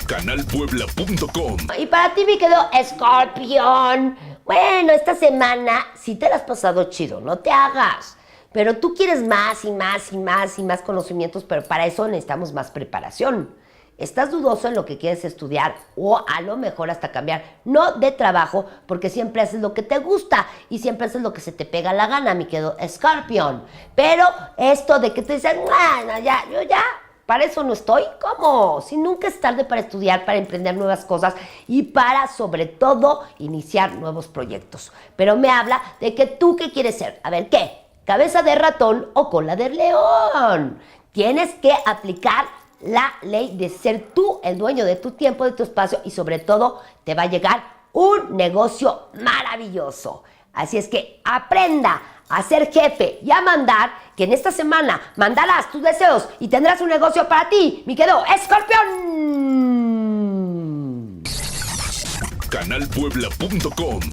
canalpuebla.com. Y para ti me quedó Escorpión. Bueno, esta semana sí te la has pasado chido, no te hagas. Pero tú quieres más y más y más y más conocimientos, pero para eso necesitamos más preparación. Estás dudoso en lo que quieres estudiar o a lo mejor hasta cambiar, no de trabajo, porque siempre haces lo que te gusta y siempre haces lo que se te pega la gana, mi querido Escorpión. Pero esto de que te dicen, bueno, ya, yo ya, para eso no estoy, ¿cómo? Si nunca es tarde para estudiar, para emprender nuevas cosas y para, sobre todo, iniciar nuevos proyectos. Pero me habla de que tú, ¿qué quieres ser? A ver, ¿qué? ¿Cabeza de ratón o cola de león? Tienes que aplicar la ley de ser tú el dueño de tu tiempo, de tu espacio y sobre todo te va a llegar un negocio maravilloso. Así es que aprenda a ser jefe y a mandar, que en esta semana mandarás tus deseos y tendrás un negocio para ti, mi querido Escorpión. canalpuebla.com